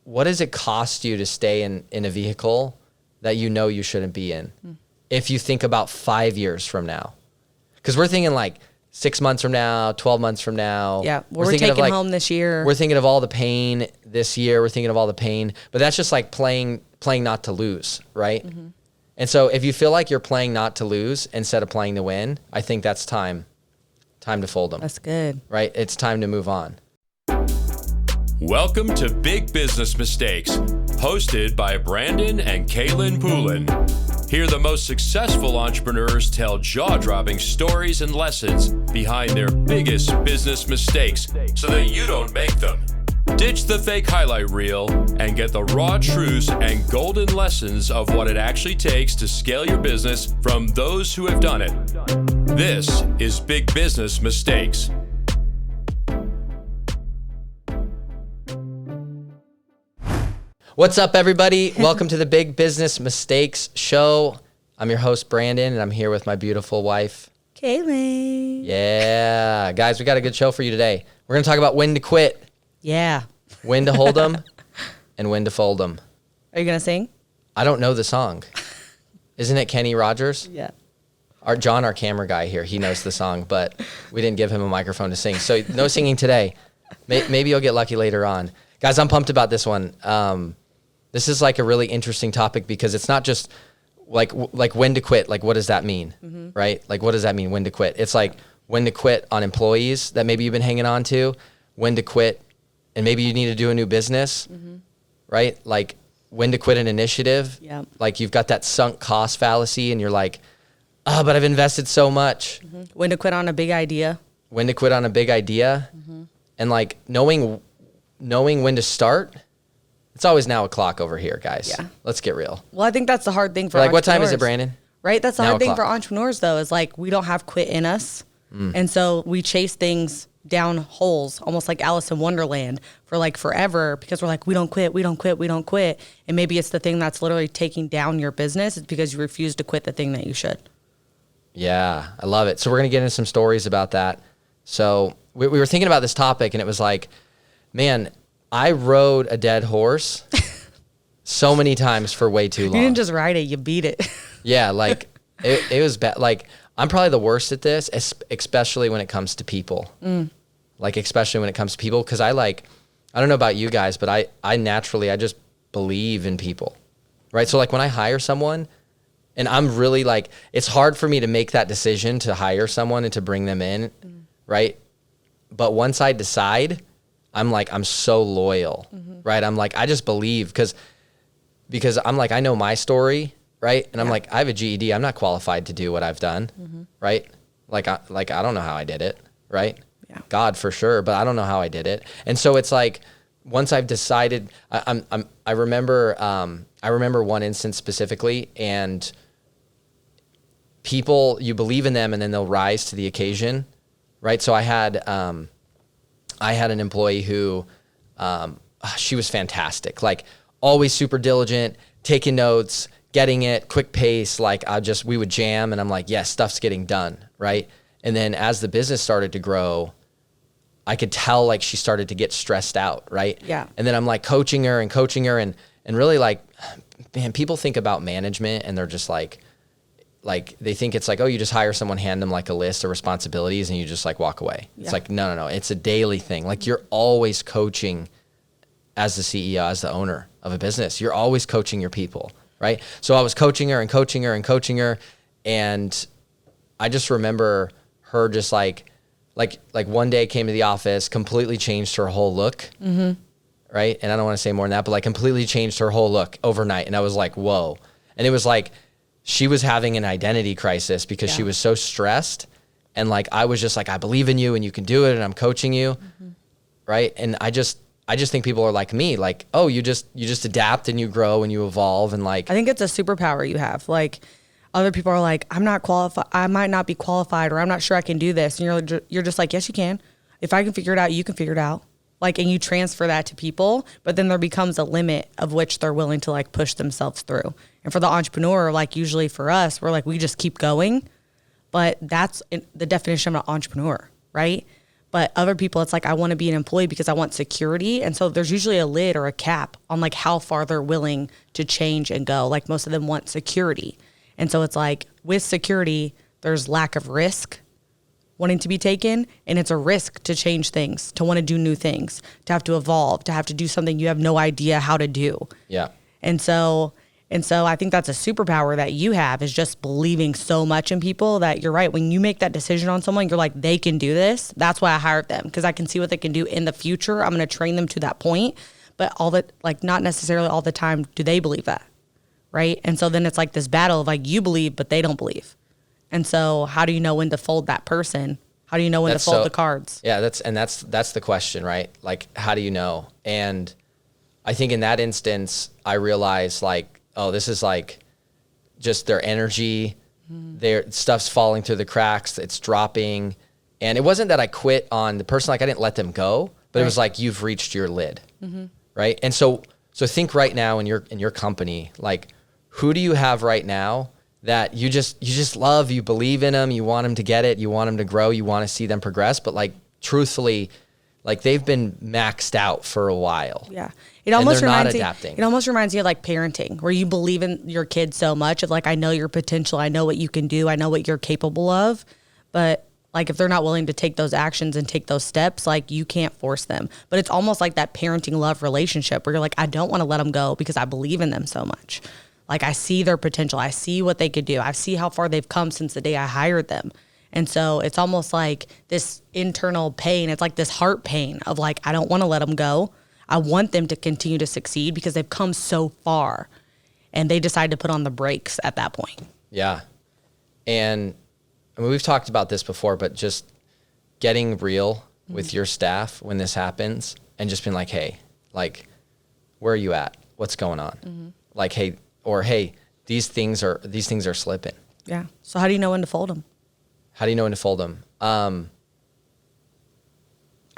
what does it cost you to stay in a vehicle that you know you shouldn't be in? If you think about 5 years from now, because we're thinking like 6 months from now, 12 months from now. Yeah, we're taking home this year. We're thinking of all the pain this year. We're thinking of all the pain, but that's just like playing not to lose, right? Mm-hmm. And so if you feel like you're playing not to lose instead of playing to win, I think that's time to fold them. That's good. Right? It's time to move on. Welcome to Big Business Mistakes, hosted by Brandon and Kaylin Poulin. Here, the most successful entrepreneurs tell jaw-dropping stories and lessons behind their biggest business mistakes so that you don't make them. Ditch the fake highlight reel and get the raw truths and golden lessons of what it actually takes to scale your business from those who have done it. This is Big Business Mistakes. What's up, everybody? Welcome to the Big Business Mistakes Show. I'm your host, Brandon, and I'm here with my beautiful wife, Kaylin. Yeah. Guys, we got a good show for you today. We're going to talk about when to quit. Yeah. When to hold them and when to fold them. Are you going to sing? I don't know the song. Isn't it Kenny Rogers? Yeah. Our camera guy here, he knows the song, but we didn't give him a microphone to sing. So no singing today. Maybe you'll get lucky later on. Guys, I'm pumped about this one. This is like a really interesting topic because it's not just like when to quit. Like, what does that mean? Mm-hmm. Right? Like, what does that mean, when to quit? It's like when to quit on employees that maybe you've been hanging on to, when to quit, and maybe you need to do a new business, right? Like when to quit an initiative. Yeah. Like you've got that sunk cost fallacy and you're like, oh, but I've invested so much. Mm-hmm. When to quit on a big idea. When to quit on a big idea. Mm-hmm. And like knowing when to start. It's always now o'clock over here, guys. Yeah. Let's get real. Well, I think that's the hard thing for like, entrepreneurs. What time is it, Brandon? Right? That's the hard thing for entrepreneurs, though, is like we don't have quit in us. And so we chase things down holes, almost like Alice in Wonderland, for like forever because we're like, we don't quit. And maybe it's the thing that's literally taking down your business. It's because you refuse to quit the thing that you should. Yeah, I love it. So we're going to get into some stories about that. So we were thinking about this topic and it was like, man, I rode a dead horse so many times for way too long. You didn't just ride it, you beat it. Yeah, like it was bad. Like I'm probably the worst at this, especially when it comes to people. Like especially when it comes to people, because I don't know about you guys, but I naturally just believe in people, right? So like when I hire someone, and I'm really like, it's hard for me to make that decision to hire someone and to bring them in, right? But once I decide, I'm so loyal, right? I'm like, I just believe because I'm like, I know my story, right? And I'm like, I have a GED. I'm not qualified to do what I've done, right? Like I don't know how I did it, right? Yeah. God for sure, but I don't know how I did it. And so it's like, once I've decided, I remember one instance specifically, and people, you believe in them and then they'll rise to the occasion, right? So I had an employee who, she was fantastic. Like always super diligent, taking notes, getting it, quick pace. Like we would jam and I'm like, yes, stuff's getting done. Right. And then as the business started to grow, I could tell like she started to get stressed out. Right. Yeah. And then I'm like coaching her and really like, man, people think about management and they're just like they think it's like, oh, you just hire someone, hand them like a list of responsibilities and you just like walk away. Yeah. It's like, no. It's a daily thing. Like you're always coaching as the CEO, as the owner of a business. You're always coaching your people, right? So I was coaching her. And I just remember her just like one day came to the office, completely changed her whole look. Right. And I don't want to say more than that, but like completely changed her whole look overnight. And I was like, whoa. And it was like, she was having an identity crisis because she was so stressed. And like, I was just like, I believe in you and you can do it and I'm coaching you. Right. And I just think people are like me, like, oh, you just adapt and you grow and you evolve. And like, I think it's a superpower you have. Like other people are like, I'm not qualified. I might not be qualified, or I'm not sure I can do this. And you're just like, yes, you can. If I can figure it out, you can figure it out. Like, and you transfer that to people, but then there becomes a limit of which they're willing to like push themselves through. And for the entrepreneur, like usually for us, we're like, we just keep going. But that's the definition of an entrepreneur, right? But other people, it's like, I want to be an employee because I want security. And so there's usually a lid or a cap on like how far they're willing to change and go. Like most of them want security. And so it's like with security, there's lack of risk wanting to be taken. And it's a risk to change things, to want to do new things, to have to evolve, to have to do something you have no idea how to do. Yeah. And so I think that's a superpower that you have, is just believing so much in people that you're right. When you make that decision on someone, you're like, they can do this. That's why I hired them, because I can see what they can do in the future. I'm going to train them to that point. But not necessarily all the time do they believe that. Right. And so then it's like this battle of like, you believe, but they don't believe. And so how do you know when to fold that person? How do you know when to fold the cards? Yeah, that's the question, right? Like, how do you know? And I think in that instance, I realized like, oh, this is like just their energy, their stuff's falling through the cracks, it's dropping. And it wasn't that I quit on the person, like I didn't let them go, but it was like, you've reached your lid, right? And so think right now in your company, like who do you have right now that you just love, you believe in them, you want them to get it, you want them to grow, you want to see them progress, but like truthfully, like they've been maxed out for a while. Yeah. It almost reminds me of like parenting, where you believe in your kid so much of like, I know your potential, I know what you can do, I know what you're capable of. But like if they're not willing to take those actions and take those steps, like you can't force them. But it's almost like that parenting love relationship where you're like, I don't want to let them go because I believe in them so much. Like I see their potential, I see what they could do, I see how far they've come since the day I hired them. And so it's almost like this internal pain. It's like this heart pain of like, I don't want to let them go. I want them to continue to succeed because they've come so far, and they decide to put on the brakes at that point. Yeah. And I mean, we've talked about this before, but just getting real with your staff when this happens and just being like, hey, like, where are you at? What's going on? Like, hey, these things are slipping. Yeah. So how do you know when to fold them? How do you know when to fold them?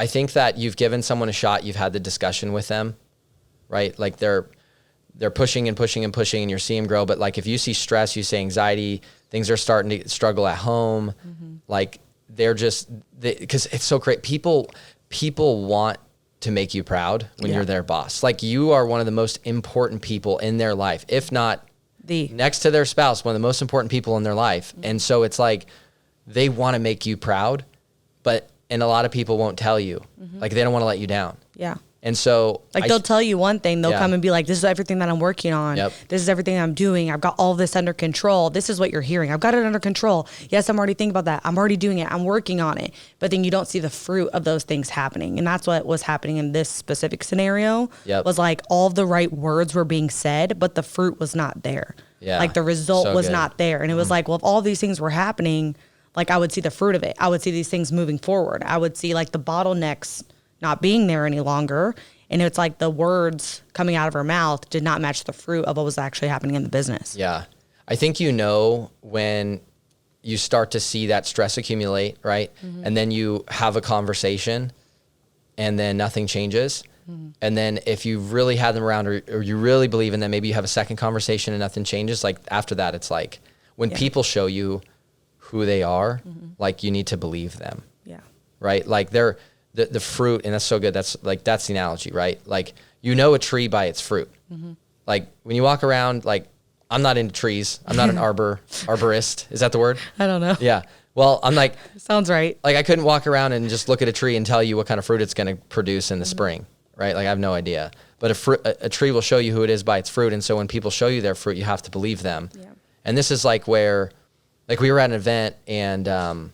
I think that you've given someone a shot. You've had the discussion with them, right? Like they're pushing and pushing and pushing, and you're seeing them grow. But like if you see stress, you see anxiety, things are starting to struggle at home. Like because it's so great. People want to make you proud when you're their boss. Like you are one of the most important people in their life, if not next to their spouse, one of the most important people in their life. And so it's like they want to make you proud, and a lot of people won't tell you. Like they don't want to let you down. Yeah. And so like they'll tell you one thing, they'll come and be like, this is everything that I'm working on. This is everything I'm doing. I've got all this under control. This is what you're hearing. I've got it under control. Yes, I'm already thinking about that. I'm already doing it. I'm working on it. But then you don't see the fruit of those things happening. And that's what was happening in this specific scenario. Was like all the right words were being said, but the fruit was not there. Like the result was not there. And it was like, well, if all these things were happening, like I would see the fruit of it. I would see these things moving forward. I would see like the bottlenecks not being there any longer. And it's like the words coming out of her mouth did not match the fruit of what was actually happening in the business. Yeah. I think when you start to see that stress accumulate, right? And then you have a conversation and then nothing changes. And then if you really have them around or you really believe in them, maybe you have a second conversation and nothing changes. Like after that, it's like when people show you who they are, like you need to believe them. Yeah. Right? Like they're the fruit, and that's so good. That's the analogy, right? Like you know a tree by its fruit. Like when you walk around, like I'm not into trees. I'm not an arborist. Is that the word? I don't know. Yeah. Well, I'm like sounds right. Like I couldn't walk around and just look at a tree and tell you what kind of fruit it's going to produce in the spring, right? Like I have no idea. But a tree will show you who it is by its fruit, and so when people show you their fruit, you have to believe them. Yeah. And this is like where, like we were at an event, and what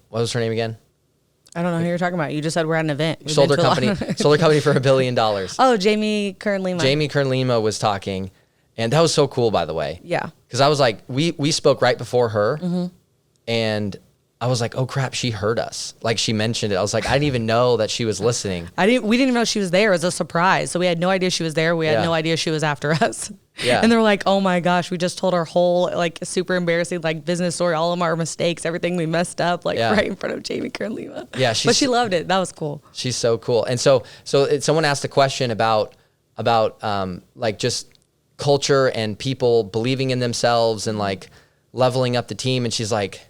was her name again? I don't know who you're talking about. You just said we're at an event. Sold her company for $1 billion. Oh, Jamie Kern-Lima. Jamie Kern-Lima was talking, and that was so cool, by the way. Yeah. Because I was like, we spoke right before her, and I was like, oh crap, she heard us. Like she mentioned it. I was like, I didn't even know that she was listening. We didn't even know she was there. It was a surprise. So we had no idea she was there. We had no idea she was after us. Yeah. And they were like, oh my gosh, we just told our whole like super embarrassing like business story, all of our mistakes, everything we messed up, like right in front of Jamie Kern-Lima. Yeah. But she loved it. That was cool. She's so cool. And so someone asked a question about like just culture and people believing in themselves and like leveling up the team. And she's like,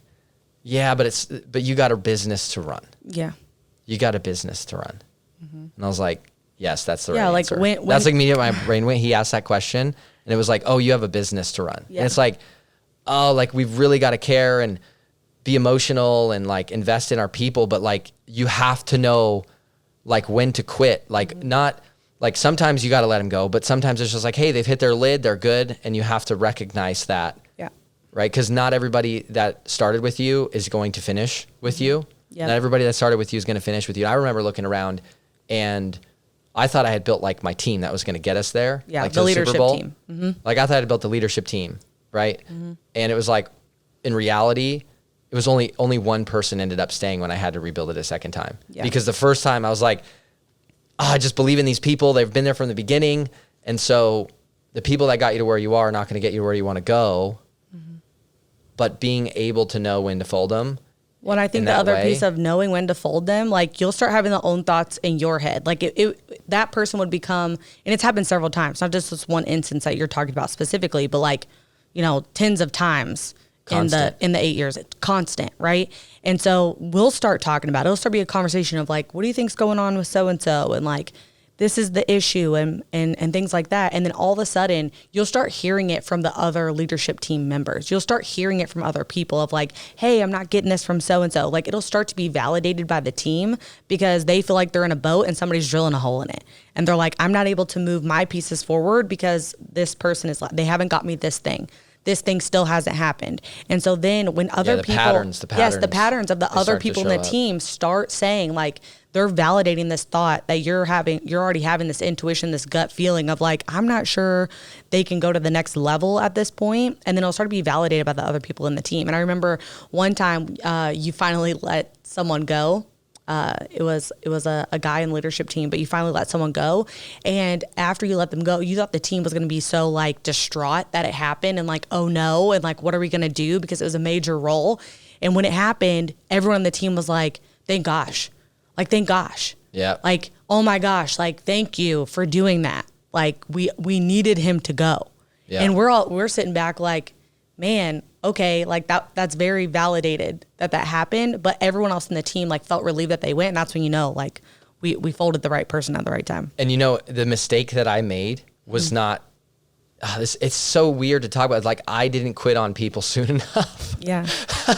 yeah, but you got a business to run. Yeah. You got a business to run. And I was like, yes, that's the right like answer. when That's like immediately my brain went. He asked that question, and it was like, oh, you have a business to run. Yeah. And it's like, oh, like we've really got to care and be emotional and like invest in our people, but like you have to know like when to quit. Like not like sometimes you got to let them go, but sometimes it's just like, hey, they've hit their lid, they're good, and you have to recognize that. Yeah. Right? Because not everybody that started with you is going to finish with you. Yep. Not everybody that started with you is going to finish with you. I remember looking around, and I thought I had built like my team that was going to get us there. Yeah, like the to leadership Super Bowl. team. Mm-hmm. Like I thought I had built the leadership team, right? Mm-hmm. And it was like, in reality, it was only one person ended up staying when I had to rebuild it a second time. Yeah. Because the first time I was like, I just believe in these people. They've been there from the beginning. And so the people that got you to where you are not going to get you where you want to go. Mm-hmm. But being able to know when to fold them. When I think the other piece of knowing when to fold them, like you'll start having the own thoughts in your head. Like that person would become, and it's happened several times, not just this one instance that you're talking about specifically, but like, tens of times constant. in the 8 years. It's constant, right? And so we'll start talking about it. It'll start be a conversation of like, what do you think's going on with so-and-so? And like, this is the issue and things like that. And then all of a sudden you'll start hearing it from the other leadership team members. You'll start hearing it from other people of like, hey, I'm not getting this from so-and-so. Like it'll start to be validated by the team because they feel like they're in a boat and somebody's drilling a hole in it. And they're like, I'm not able to move my pieces forward because this person is like, they haven't got me this thing. This thing still hasn't happened. And so then when other people, the patterns of the other people in the team start saying like, they're validating this thought that you're already having this intuition, this gut feeling of like, I'm not sure they can go to the next level at this point. And then it'll start to be validated by the other people in the team. And I remember one time you finally let someone go. It was a guy in the leadership team, but you finally let someone go. And after you let them go, you thought the team was going to be so like distraught that it happened and like, oh no. And like, what are we going to do? Because it was a major role. And when it happened, everyone on the team was like, thank gosh. Like, thank gosh. Yeah. Like, oh my gosh. Like, thank you for doing that. Like we needed him to go. Yeah. And we're sitting back like, man, okay, like that's very validated that happened, but everyone else in the team like felt relieved that they went, and that's when like we folded the right person at the right time. And the mistake that I made was not it's so weird to talk about. Like I didn't quit on people soon enough. Yeah.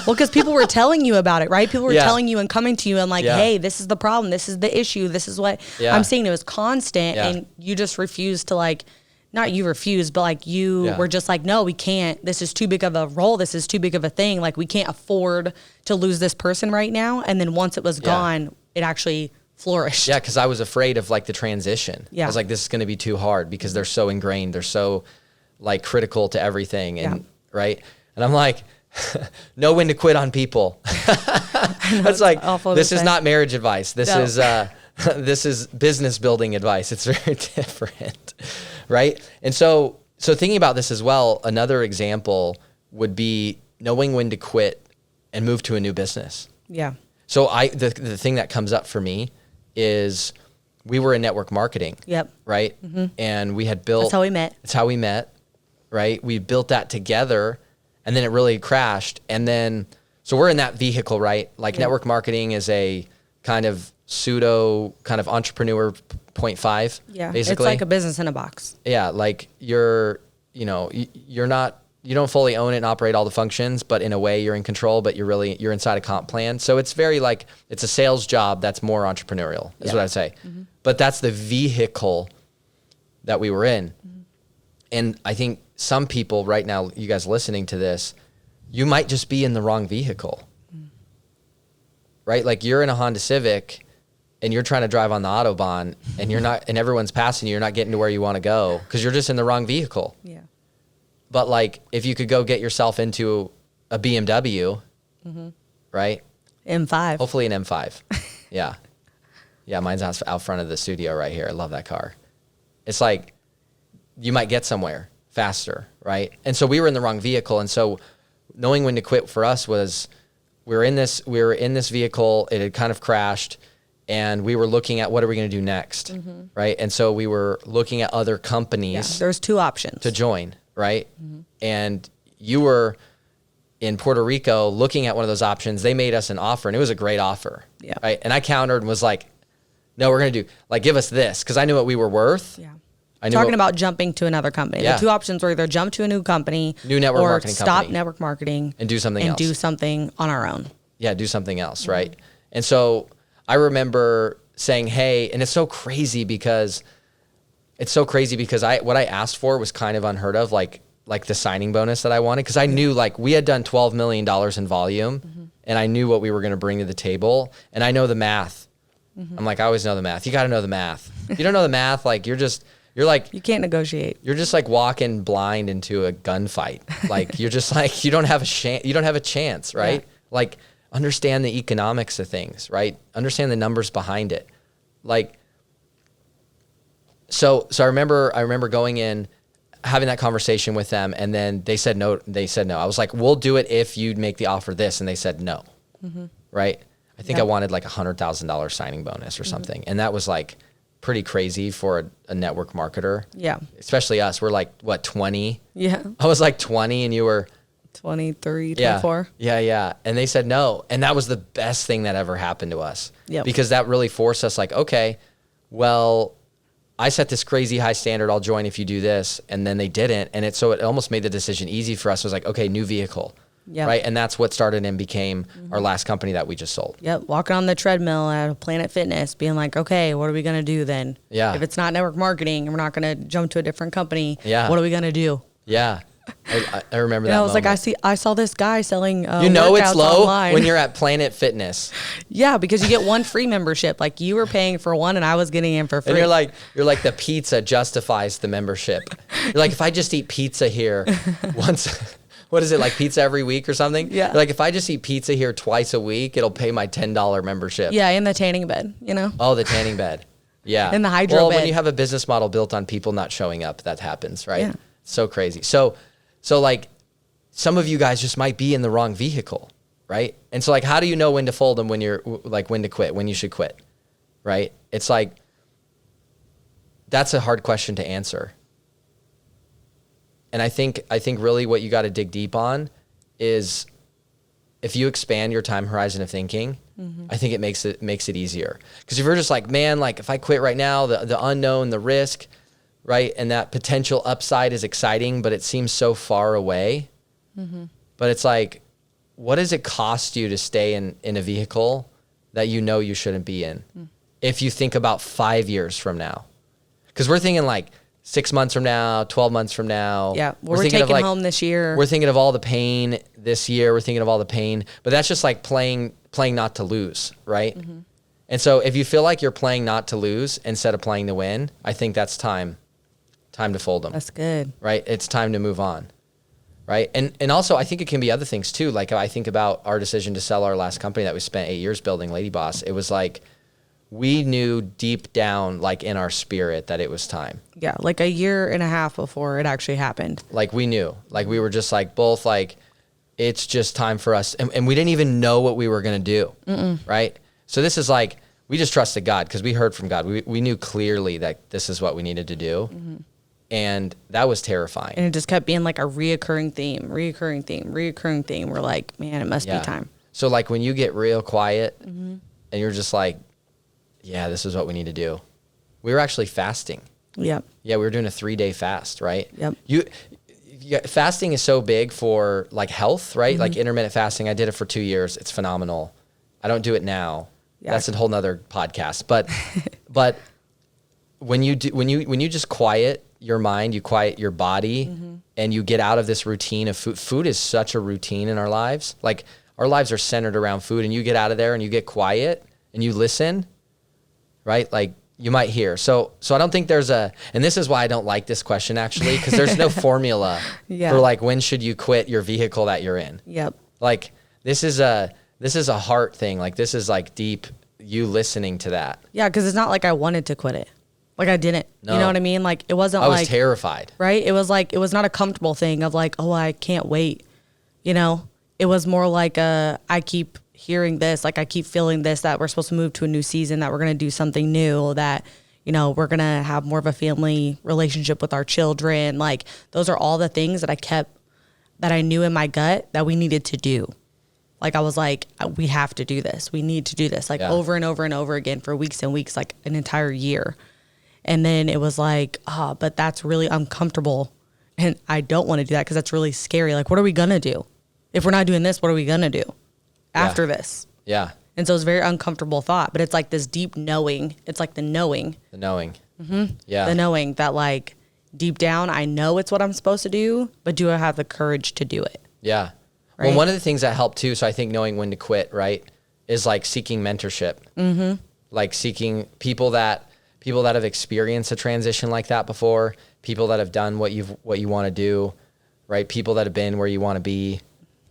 Well, because people were telling you about it, right? People were telling you and coming to you and like, hey, this is the problem, this is the issue, this is what I'm seeing. It was constant, and you just refused to like. Not you refused, but like you were just like, no, we can't. This is too big of a role. This is too big of a thing. Like we can't afford to lose this person right now. And then once it was gone, it actually flourished. Yeah, because I was afraid of like the transition. Yeah. I was like, this is going to be too hard because they're so ingrained. They're so like critical to everything. And right. And I'm like, know when to quit on people. That's like, this is not marriage advice. This is this is business building advice. It's very different. Right. And so thinking about this as well, another example would be knowing when to quit and move to a new business. Yeah. So the thing that comes up for me is we were in network marketing. Yep. Right. Mm-hmm. And we had built. That's how we met. Right. We built that together, and then it really crashed. And then, so we're in that vehicle, right? Like network marketing is a kind of pseudo kind of entrepreneur 0.5. Yeah. Basically. It's like a business in a box. Yeah. Like you're not, you don't fully own it and operate all the functions, but in a way you're in control, but you're inside a comp plan. So it's very like, it's a sales job that's more entrepreneurial is what I'd say. Mm-hmm. But that's the vehicle that we were in. Mm-hmm. And I think some people right now, you guys listening to this, you might just be in the wrong vehicle, right? Like you're in a Honda Civic and you're trying to drive on the Autobahn and you're not, and everyone's passing you, you're not getting to where you want to go because you're just in the wrong vehicle. Yeah. But like, if you could go get yourself into a BMW, right? M5. Hopefully an M5. Yeah. Yeah, mine's out front of the studio right here. I love that car. It's like, you might get somewhere faster, right? And so we were in the wrong vehicle. And so knowing when to quit for us was, we were in this vehicle, it had kind of crashed, and we were looking at what are we going to do next, right? And so we were looking at other companies. Yeah, there's two options to join. Right. Mm-hmm. And you were in Puerto Rico, looking at one of those options, they made us an offer, and it was a great offer. Yeah. Right. And I countered and was like, no, we're going to do, like, give us this. Cause I knew what we were worth. Yeah. I knew Talking about jumping to another company. Yeah. The two options were either jump to a new company, New network or marketing stop company. network marketing And do something and else. do something on our own. Yeah, do something else, right? And so I remember saying, hey, and it's so crazy because what I asked for was kind of unheard of, like the signing bonus that I wanted, because I knew, like, we had done $12 million in volume, and I knew what we were going to bring to the table, and I know the math. I'm like, I always know the math. You got to know the math. If you don't know the math, like, you're like, You can't negotiate. you're just like walking blind into a gunfight. Like, you're just like, you don't have a chance, right? Yeah. Like, understand the economics of things, right? Understand the numbers behind it. Like, so I remember going in, having that conversation with them, and then they said no. I was like, we'll do it if you'd make the offer this. And they said no. Right. I think I wanted like $100,000 signing bonus or something. And that was like pretty crazy for a network marketer. Yeah. Especially us. We're like, what, 20? Yeah. I was like 20 and you were 23, 24. Yeah. And they said no. And that was the best thing that ever happened to us. Yep. Because that really forced us, like, okay, well, I set this crazy high standard. I'll join if you do this. And then they didn't. And it almost made the decision easy for us. It was like, okay, new vehicle. Yep. Right. And that's what started and became our last company that we just sold. Yep. Walking on the treadmill at Planet Fitness, being like, okay, what are we going to do then? Yeah. If it's not network marketing and we're not going to jump to a different company, Yeah. what are we going to do? Yeah. I remember that. And I was moment. like, I saw this guy selling You know it's workouts low online. when you're at Planet Fitness. Yeah, because you get one free membership. Like, you were paying for one and I was getting in for free. And you're like the pizza justifies the membership. You're like, if I just eat pizza here once, what is it, like pizza every week or something? Yeah. You're like, if I just eat pizza here twice a week, it'll pay my $10 membership. Yeah, in the tanning bed, you know? Oh, the tanning bed. Yeah. In the hydro well, bed. when you have a business model built on people not showing up, that happens, right? Yeah. So crazy. So like, some of you guys just might be in the wrong vehicle, right? And so, like, how do you know when to fold them, when you're like, when to quit, when you should quit, right? It's like, that's a hard question to answer. And I think really what you got to dig deep on is, if you expand your time horizon of thinking, I think it makes it easier. Because if you're just like, man, like, if I quit right now, the unknown, the risk, right, and that potential upside is exciting, but it seems so far away. But it's like, what does it cost you to stay in a vehicle that you know you shouldn't be in? If you think about 5 years from now, because we're thinking like 6 months from now, 12 months from now. Yeah, we're thinking taking of like, home this year. We're thinking of all the pain this year. We're thinking of all the pain, but that's just like playing not to lose, right? And so if you feel like you're playing not to lose instead of playing to win, I think that's time to fold them. That's good. Right? It's time to move on. Right. And also, I think it can be other things too. Like, I think about our decision to sell our last company that we spent 8 years building, Lady Boss. It was like, we knew deep down, like in our spirit, that it was time. Yeah, like a year and a half before it actually happened. Like, we knew, like, we were just like, both like, it's just time for us. And we didn't even know what we were going to do. Right. So this is like, we just trusted God because we heard from God. We knew clearly that this is what we needed to do. And that was terrifying. And it just kept being like a reoccurring theme. We're like, man, it must be time. So like, when you get real quiet and you're just like, yeah, this is what we need to do. We were actually fasting. Yep. Yeah, we were doing a 3-day fast, right? Yep. Fasting is so big for like health, right? Like intermittent fasting. I did it for 2 years. It's phenomenal. I don't do it now. Yeah. That's a whole nother podcast. But when you just quiet your mind, you quiet your body, and you get out of this routine of food. Food is such a routine in our lives. Like, our lives are centered around food, and you get out of there and you get quiet and you listen, right? Like, you might hear. So I don't think there's and this is why I don't like this question, actually, because there's no formula for like, when should you quit your vehicle that you're in? Yep. Like, this is a heart thing. Like, this is like deep, you listening to that. Yeah, because it's not like I wanted to quit it. Like, I didn't. No. You know what I mean? Like, it wasn't I like... was terrified. Right? It was like, it was not a comfortable thing of like, oh, I can't wait. You know? It was more like I keep hearing this, like I keep feeling this, that we're supposed to move to a new season, that we're going to do something new, that, you know, we're going to have more of a family relationship with our children. Like, those are all the things that I kept that I knew in my gut that we needed to do. Like, I was like, we have to do this. We need to do this, like over and over and over again for weeks and weeks, like an entire year. And then it was like, but that's really uncomfortable. And I don't want to do that because that's really scary. Like, what are we going to do? If we're not doing this, what are we going to do after this? Yeah. And so it's a very uncomfortable thought, but it's like this deep knowing. It's like the knowing. The knowing. Mm-hmm. Yeah. The knowing that, like, deep down, I know it's what I'm supposed to do, but do I have the courage to do it? Yeah. Right? Well, one of the things that helped too, so I think knowing when to quit, right, is like seeking mentorship. Mm-hmm. Like seeking people that have experienced a transition like that before, people that have done what you want to do, right? People that have been where you want to be,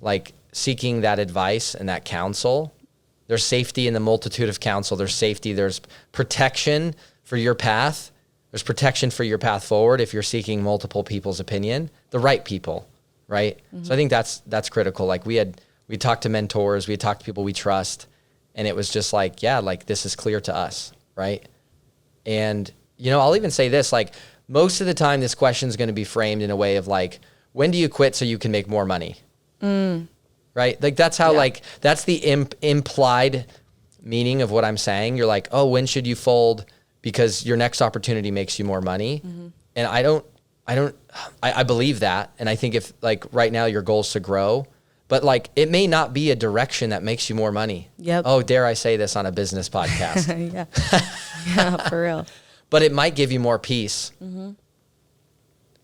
like seeking that advice and that counsel. There's safety in the multitude of counsel. There's safety. There's protection for your path. There's protection for your path forward if you're seeking multiple people's opinion, the right people. Right. Mm-hmm. So I think that's critical. Like we talked to mentors, we had talked to people we trust, and it was just like, yeah, like this is clear to us. Right. And, I'll even say this, like most of the time this question is going to be framed in a way of like, when do you quit so you can make more money? Right. Like that's how that's the implied meaning of what I'm saying. You're like, oh, when should you fold? Because your next opportunity makes you more money. Mm-hmm. And I believe that. And I think if like right now your goal is to grow, but like it may not be a direction that makes you more money. Yep. Oh, dare I say this on a business podcast? Yeah. Yeah, for real. But it might give you more peace. Mm-hmm.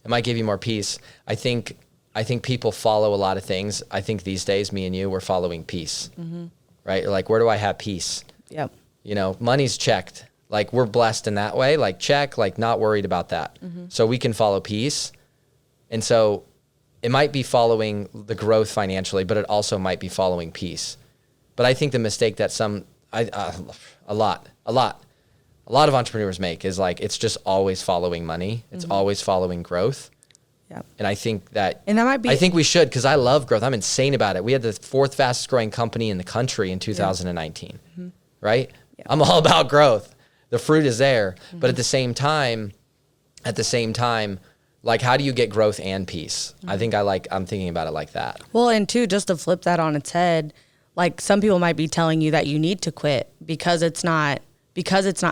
It might give you more peace. I think people follow a lot of things. I think these days, me and you, we're following peace. Mm-hmm. Right? You're like, where do I have peace? Yep. Money's checked. Like we're blessed in that way, like check, like not worried about that. Mm-hmm. So we can follow peace. And so it might be following the growth financially, but it also might be following peace. But I think the mistake that a lot of entrepreneurs make is like, it's just always following money. It's always following growth. Yeah. And I think that might be, I think we should, because I love growth. I'm insane about it. We had the 4th fastest growing company in the country in 2019, right? Yeah. I'm all about growth. The fruit is there, but at the same time, like how do you get growth and peace? I think I'm thinking about it like that. Well, and two, just to flip that on its head, like some people might be telling you that you need to quit because it's not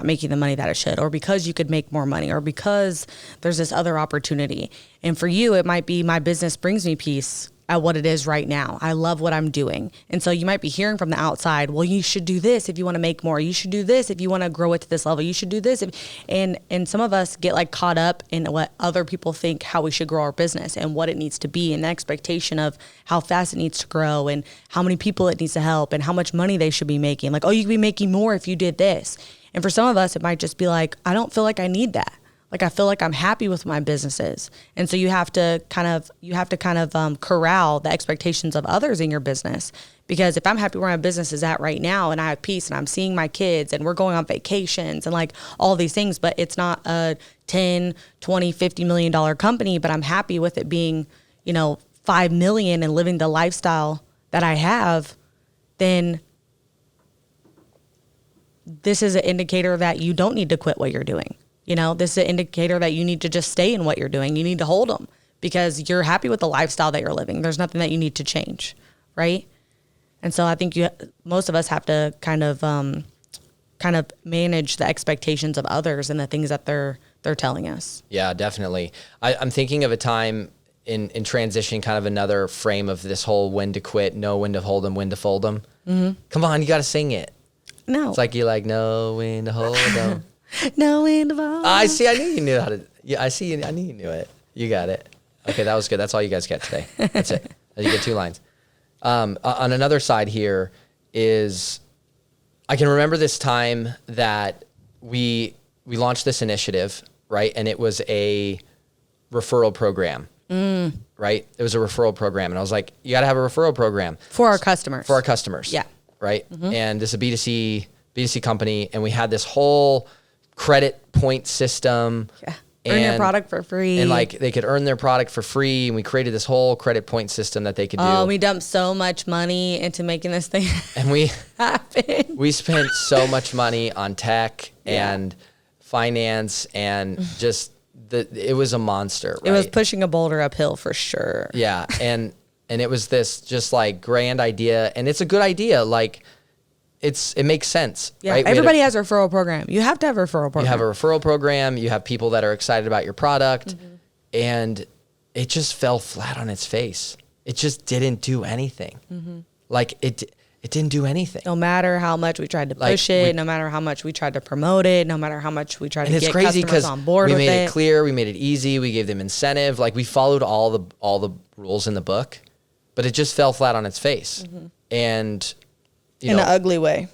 making the money that it should, or because you could make more money, or because there's this other opportunity. And for you, it might be my business brings me peace at what it is right now. I love what I'm doing. And so you might be hearing from the outside, well, you should do this if you want to make more. You should do this if you want to grow it to this level. You should do this. And some of us get like caught up in what other people think how we should grow our business and what it needs to be, and the expectation of how fast it needs to grow and how many people it needs to help and how much money they should be making. Like, oh, you could be making more if you did this. And for some of us, it might just be like, I don't feel like I need that. Like, I feel like I'm happy with my businesses. And so you have to kind of corral the expectations of others in your business. Because if I'm happy where my business is at right now and I have peace and I'm seeing my kids and we're going on vacations and like all these things, but it's not a 10, 20, $50 million company, but I'm happy with it being, $5 million and living the lifestyle that I have, then this is an indicator that you don't need to quit what you're doing. This is an indicator that you need to just stay in what you're doing. You need to hold them because you're happy with the lifestyle that you're living. There's nothing that you need to change, right? And so I think most of us have to kind of manage the expectations of others and the things that they're telling us. Yeah, definitely. I'm thinking of a time in transition, kind of another frame of this whole when to quit, know when to hold them, when to fold them. Mm-hmm. Come on, you got to sing it. No. It's like you know when to hold them. No when to fold them. I see. I knew you knew how to. Yeah, I see. I knew you knew it. You got it. Okay, that was good. That's all you guys get today. That's it. You get 2 lines. On another side here is, I can remember this time that we launched this initiative, right? And it was a referral program, right? It was a referral program. And I was like, you got to have a referral program. For our customers. Yeah. Right? Mm-hmm. And this is a B2C company. And we had this whole credit point system. Yeah. Earn your product for free. And like they could earn their product for free. And we created this whole credit point system that they could do. Oh, we dumped so much money into making this thing and we happen. We spent so much money on tech and finance and just it was a monster. Right? It was pushing a boulder uphill for sure. Yeah. And And it was this just like grand idea, and it's a good idea. Like it makes sense. Yeah, right? everybody has a referral program. You have to have a referral program. You have a referral program. You have people that are excited about your product, and it just fell flat on its face. It just didn't do anything. Like it didn't do anything. No matter how much we tried to push it, no matter how much we tried to promote it, no matter how much we tried to get customers on board with it. We made it clear, we made it easy, we gave them incentive. Like we followed all the rules in the book, but it just fell flat on its face. And in an ugly way.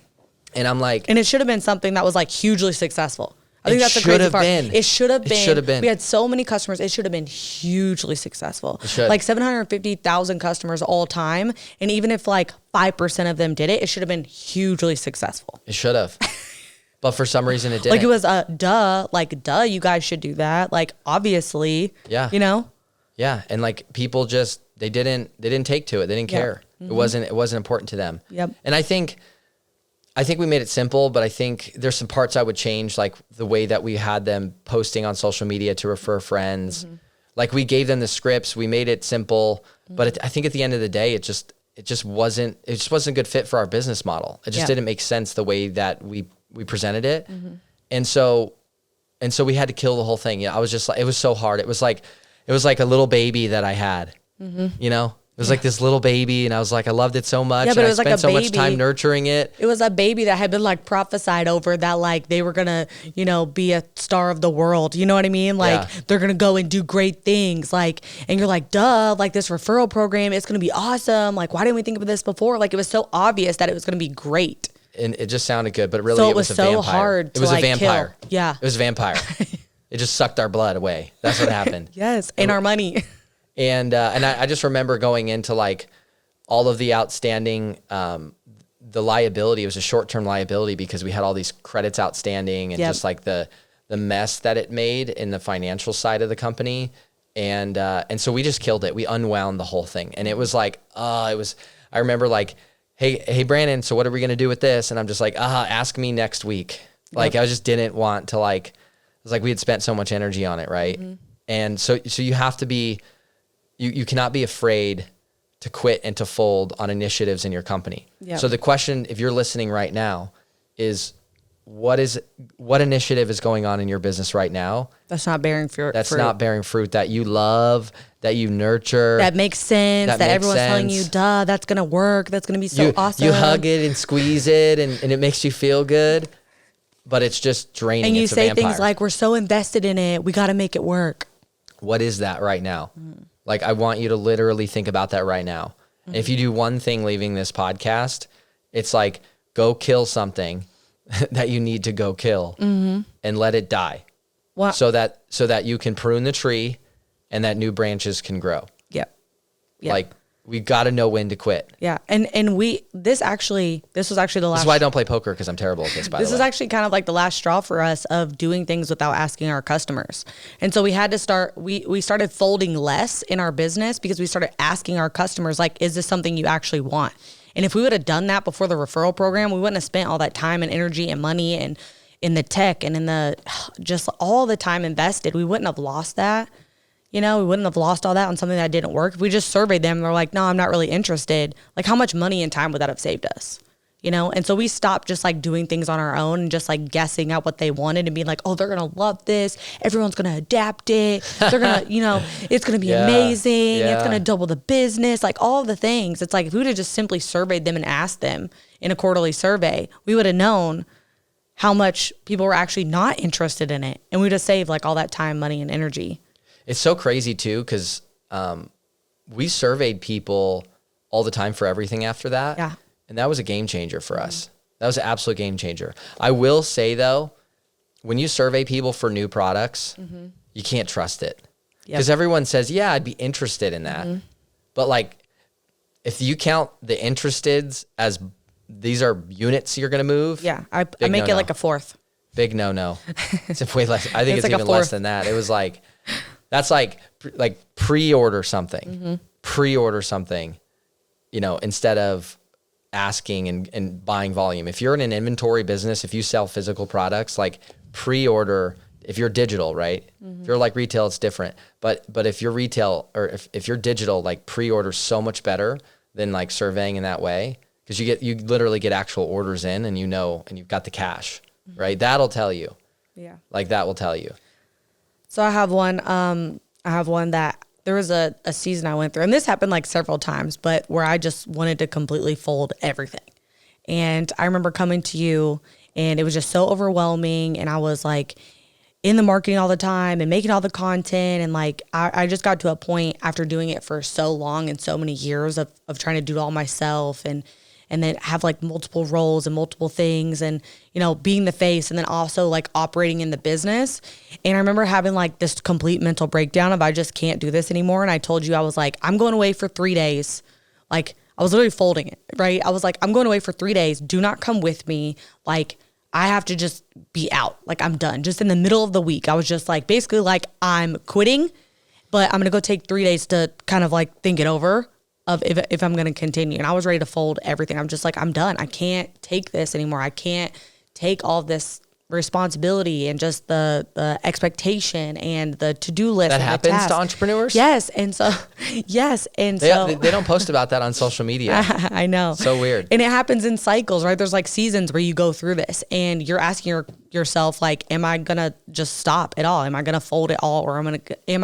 And I'm like, and it should have been something that was like hugely successful. I think that's the crazy part. It should have been. We had so many customers. It should have been hugely successful. Like 750,000 customers all time. And even if like 5% of them did it, it should have been hugely successful. It should have. But for some reason it didn't. Like it was duh, you guys should do that. Like obviously, yeah. You know? Yeah. And like people just, they didn't take to it. They didn't care. It wasn't important to them. Yep. And I think we made it simple, but I think there's some parts I would change, like the way that we had them posting on social media to refer friends. Like we gave them the scripts, we made it simple, but I think at the end of the day, it just wasn't a good fit for our business model. It just didn't make sense the way that we presented it. And so we had to kill the whole thing. Yeah, I was just like, it was so hard. It was like a little baby that I had, you know? It was like this little baby, and I was like, I loved it so much. Yeah, but and it was I spent like so much time nurturing it. It was a baby that had been like prophesied over that like they were gonna, you know, be a star of the world. You know what I mean? Like they're gonna go and do great things. Like, and you're like, duh, like this referral program, it's gonna be awesome. Like, why didn't we think of this before? Like, it was so obvious that it was gonna be great. And it just sounded good, but really so it was a vampire. So hard. It was like a vampire. Kill. Yeah. It was a vampire. It just sucked our blood away. That's what happened. Yes, and our money. And I just remember going into like all of the outstanding, the liability. It was a short-term liability because we had all these credits outstanding and just like the mess that it made in the financial side of the company. And so we just killed it. We unwound the whole thing. And it was like, I remember like, hey, Brandon, so what are we going to do with this? And I'm just like, ask me next week. Like I just didn't want to like, it was like we had spent so much energy on it. Right. And so you have to be, you cannot be afraid to quit and to fold on initiatives in your company. Yep. So the question, if you're listening right now, is what initiative is going on in your business right now? That's not bearing fruit. That's not bearing fruit that you love, that you nurture. That makes sense. That everyone's telling you, duh, that's going to work. That's going to be so awesome. You hug it and squeeze it and it makes you feel good, but it's just draining. And you say things like, we're so invested in it. We got to make it work. What is that right now? Like, I want you to literally think about that right now. And if you do one thing leaving this podcast, it's like, go kill something that you need to go kill and let it die. Wow. So that you can prune the tree and that new branches can grow. Yep. Like, we got to know when to quit. Yeah. And this was actually the last. This is why I don't play poker, because I'm terrible at this, by the way. This is actually kind of like the last straw for us of doing things without asking our customers. And so we had to start, we started folding less in our business because we started asking our customers, like, is this something you actually want? And if we would have done that before the referral program, we wouldn't have spent all that time and energy and money and in the tech and in the, just all the time invested. We wouldn't have lost that. You know, we wouldn't have lost all that on something that didn't work. If we just surveyed them and they're like, no, I'm not really interested. Like, how much money and time would that have saved us? You know? And so we stopped just like doing things on our own and just like guessing at what they wanted and being like, oh, they're going to love this. Everyone's going to adapt it. They're going to, you know, it's going to be amazing. Yeah. It's going to double the business, like all the things. It's like, if we would have just simply surveyed them and asked them in a quarterly survey, we would have known how much people were actually not interested in it. And we would have saved like all that time, money, and energy. It's so crazy too, because we surveyed people all the time for everything after that. Yeah. And that was a game changer for us. That was an absolute game changer. I will say though, when you survey people for new products, you can't trust it. Because everyone says, yeah, I'd be interested in that. But like, if you count the interesteds as these are units you're going to move. Yeah. I make it like a fourth. Big no. It's way less. I think it's like even less than that. It was like, that's like pre-order something. Pre-order something, you know, instead of asking and buying volume. If you're in an inventory business, if you sell physical products, like pre-order if you're digital, right? If you're like retail, it's different. But if you're retail or if you're digital, like pre-order so much better than like surveying in that way, because you literally get actual orders in and and you've got the cash, right? That'll tell you. Yeah. Like that will tell you. So I have one that there was a season I went through, and this happened like several times, but where I just wanted to completely fold everything. And I remember coming to you, and it was just so overwhelming, and I was like in the marketing all the time and making all the content, and like I just got to a point after doing it for so long and so many years of trying to do it all myself, and then have like multiple roles and multiple things, and being the face, and then also like operating in the business. And I remember having like this complete mental breakdown of I just can't do this anymore. And I told you, I was like, I'm going away for 3 days. Like I was literally folding it, right? I was like, I'm going away for 3 days. Do not come with me. Like I have to just be out. Like I'm done. Just in the middle of the week, I was just like, basically like I'm quitting, but I'm going to go take 3 days to kind of like think it over of if I'm going to continue. And I was ready to fold everything. I'm just like, I'm done. I can't take this anymore. I can't take all this responsibility and just the expectation and the to-do list. That happens to entrepreneurs? Yes. And so, yes. And they don't post about that on social media. I know. So weird. And it happens in cycles, right? There's like seasons where you go through this and you're asking yourself, like, am I going to just stop it all? Am I going to fold it all? Or am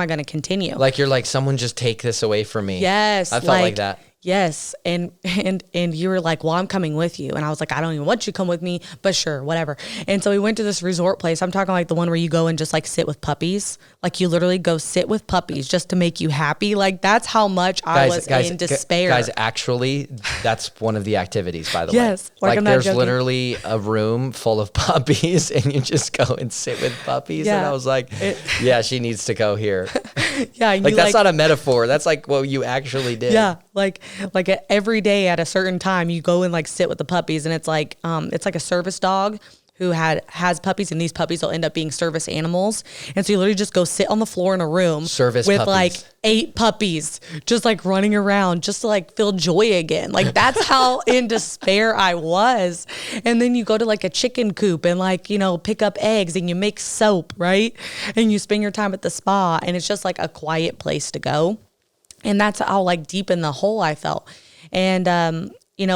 I going to continue? Like you're like, someone just take this away from me. Yes. I felt like that. Yes. And you were like, well, I'm coming with you. And I was like, I don't even want you to come with me, but sure, whatever. And so we went to this resort place. I'm talking like the one where you go and just like sit with puppies. Like you literally go sit with puppies just to make you happy. Like that's how much I was in despair. Guys, actually, that's one of the activities, by the way. Yes. Like I'm not there's joking. literally a room full of puppies and you just go and sit with puppies. Yeah. And I was like, yeah, she needs to go here. Yeah. Like that's not a metaphor. That's like what you actually did. Yeah. Like every day at a certain time you go and like sit with the puppies, and it's like a service dog who has puppies, and these puppies will end up being service animals. And so you literally just go sit on the floor in a room service with puppies. like 8 puppies just like running around just to like feel joy again. Like that's how in despair I was. And then you go to like a chicken coop and like, pick up eggs and you make soap, right? And you spend your time at the spa, and it's just like a quiet place to go. And that's how like deep in the hole I felt. And,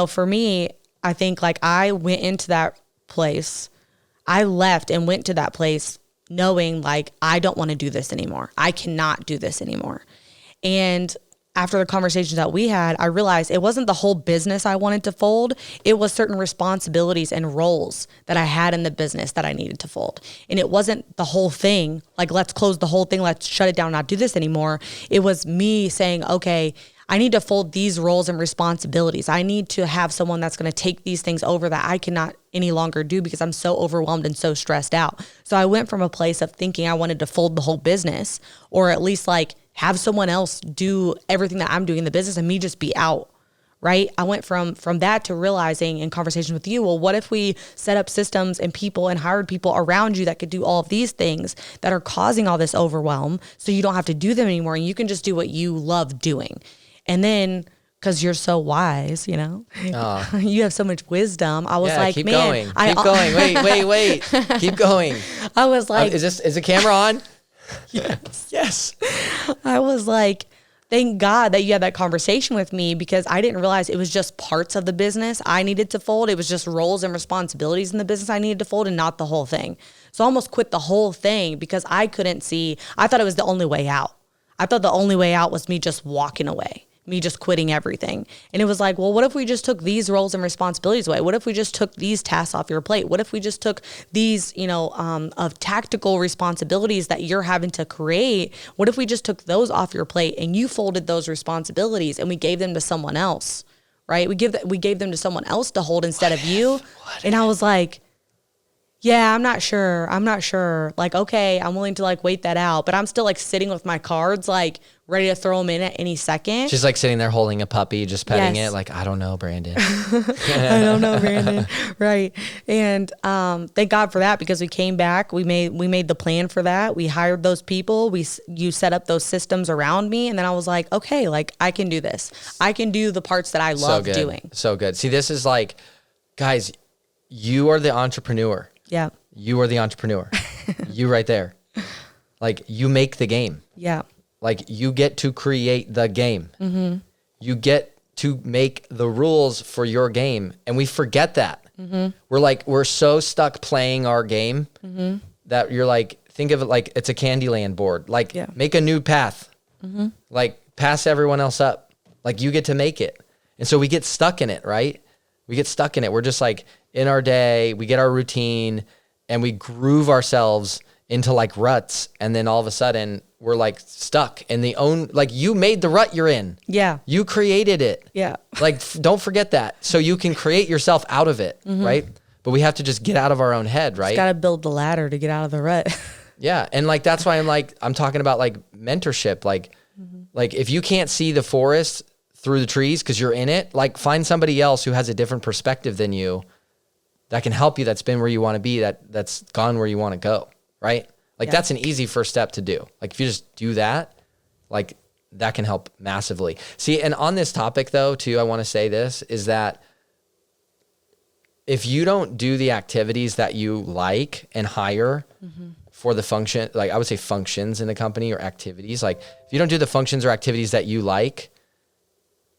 for me, I think like I went into that place, I left and went to that place knowing like, I don't want to do this anymore. I cannot do this anymore. And after the conversations that we had, I realized it wasn't the whole business I wanted to fold. It was certain responsibilities and roles that I had in the business that I needed to fold. And it wasn't the whole thing, like let's close the whole thing, let's shut it down, not do this anymore. It was me saying, okay, I need to fold these roles and responsibilities. I need to have someone that's going to take these things over that I cannot any longer do because I'm so overwhelmed and so stressed out. So I went from a place of thinking I wanted to fold the whole business, or at least like have someone else do everything that I'm doing in the business and me just be out, right? I went from that to realizing in conversation with you, well, what if we set up systems and people and hired people around you that could do all of these things that are causing all this overwhelm, so you don't have to do them anymore and you can just do what you love doing. And then, because you're so wise, you have so much wisdom. I was like, keep man, going. Keep going. Wait. Keep going. I was like, is the camera on? Yes. I was like, thank God that you had that conversation with me, because I didn't realize it was just parts of the business I needed to fold. It was just roles and responsibilities in the business I needed to fold, and not the whole thing. So I almost quit the whole thing because I couldn't see. I thought it was the only way out. I thought the only way out was me just walking away, me just quitting everything. And it was like, well, what if we just took these roles and responsibilities away? What if we just took these tasks off your plate? What if we just took these, of tactical responsibilities that you're having to create? What if we just took those off your plate and you folded those responsibilities and we gave them to someone else, right? We gave them to someone else to hold instead of you. And I was like, yeah, I'm not sure. Like, okay, I'm willing to like wait that out, but I'm still like sitting with my cards, like ready to throw them in at any second. She's like sitting there holding a puppy, just petting Yes. it. Like, I don't know, Brandon. I don't know, Brandon. Right. And thank God for that, because we came back, we made the plan for that. We hired those people. You set up those systems around me. And then I was like, okay, like I can do this. I can do the parts that I love doing. So good. See, this is like, guys, you are the entrepreneur. Yeah. You are the entrepreneur. You right there. Like you make the game. Yeah. Like you get to create the game. You get to make the rules for your game. And we forget that. We're so stuck playing our game that you're like, think of it like it's a Candyland board. Like make a new path. Like pass everyone else up. Like you get to make it. And so we get stuck in it, right? We get stuck in it. We're just like in our day, we get our routine and we groove ourselves into like ruts. And then all of a sudden we're like stuck in like you made the rut you're in. Yeah. You created it. Yeah. Like don't forget that. So you can create yourself out of it, right? But we have to just get out of our own head, right? Just got to build the ladder to get out of the rut. Yeah. And like, that's why I'm talking about like mentorship. Like if you can't see the forest through the trees because you're in it, like find somebody else who has a different perspective than you that can help you, that's been where you want to be, that's gone where you want to go, right? Like that's an easy first step to do. Like if you just do that, like that can help massively. See, and on this topic though, too, I want to say this is that if you don't do the activities that you like and hire for the function, like I would say functions in a company or activities, like if you don't do the functions or activities that you like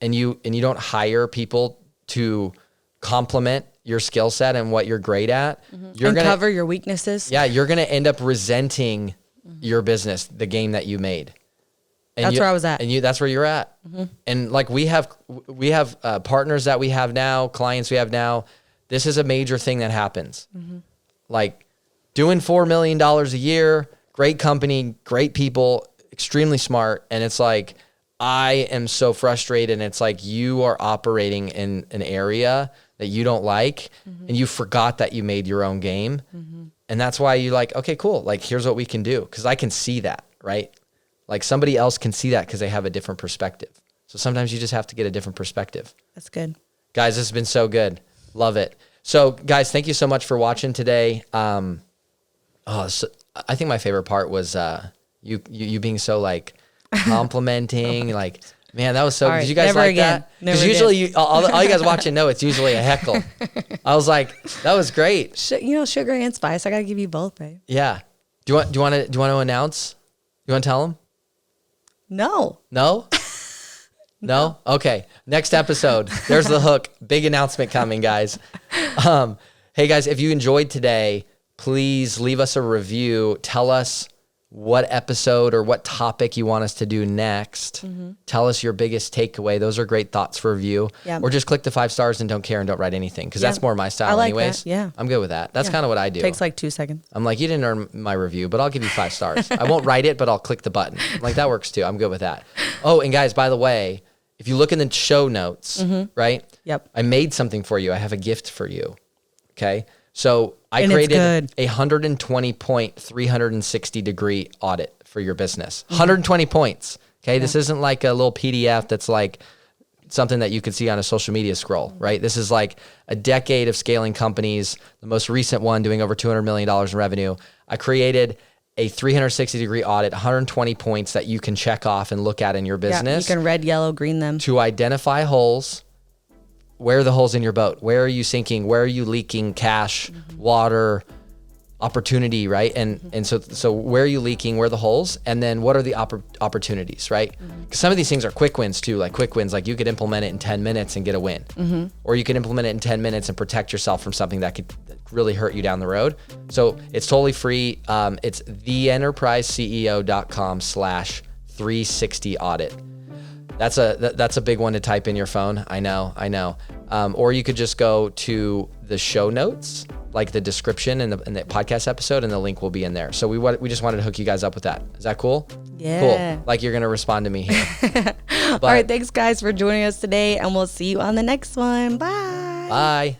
and you don't hire people to complement your skill set and what you're great at, you're going to cover your weaknesses. Yeah. You're going to end up resenting your business, the game that you made. And that's where I was at. And that's where you're at. And like we have partners that we have now, clients we have now. This is a major thing that happens. Like doing $4 million a year, great company, great people, extremely smart. And it's like, I am so frustrated. And it's like, you are operating in an area that you don't like, and you forgot that you made your own game. And that's why you're like, okay, cool. Like, here's what we can do. Cause I can see that, right? Like somebody else can see that because they have a different perspective. So sometimes you just have to get a different perspective. That's good. Guys, this has been so good. Love it. So guys, thank you so much for watching today. So I think my favorite part was you being so like complimenting, like, man, that was so. Did you guys like that? Because usually, all you guys watching know it's usually a heckle. I was like, that was great. Sugar and spice. I gotta give you both, babe. Yeah. Do you want to announce? You want to tell them? No. No. No? Okay. Next episode. There's the hook. Big announcement coming, guys. Hey, guys, if you enjoyed today, please leave us a review. Tell us what episode or what topic you want us to do next. Tell us your biggest takeaway. Those are great thoughts for review. Yeah. Or just click the 5 stars and don't care and don't write anything, because that's more my style anyways. That. Yeah. I'm good with that. That's kind of what I do. Takes like 2 seconds. I'm like, you didn't earn my review, but I'll give you 5 stars. I won't write it, but I'll click the button. I'm like, that works too. I'm good with that. Oh, and guys, by the way, if you look in the show notes, right? Yep. I made something for you. I have a gift for you. Okay. So I created a 120-point, 360-degree audit for your business. 120 points. Okay. Yeah. This isn't like a little PDF that's like something that you could see on a social media scroll, right? This is like a decade of scaling companies. The most recent one doing over $200 million in revenue. I created a 360-degree audit, 120 points that you can check off and look at in your business. You can red, yellow, green them. To identify holes. Where are the holes in your boat? Where are you sinking? Where are you leaking cash, water, opportunity, right? And so where are you leaking? Where are the holes? And then what are the opportunities, right? Because some of these things are quick wins too, like quick wins, like you could implement it in 10 minutes and get a win. Or you can implement it in 10 minutes and protect yourself from something that could really hurt you down the road. So it's totally free. It's theenterpriseceo.com/360 audit. That's a big one to type in your phone. I know. Or you could just go to the show notes, like the description in the podcast episode, and the link will be in there. So we just wanted to hook you guys up with that. Is that cool? Yeah. Cool. Like you're going to respond to me here. All right. Thanks guys for joining us today, and we'll see you on the next one. Bye. Bye.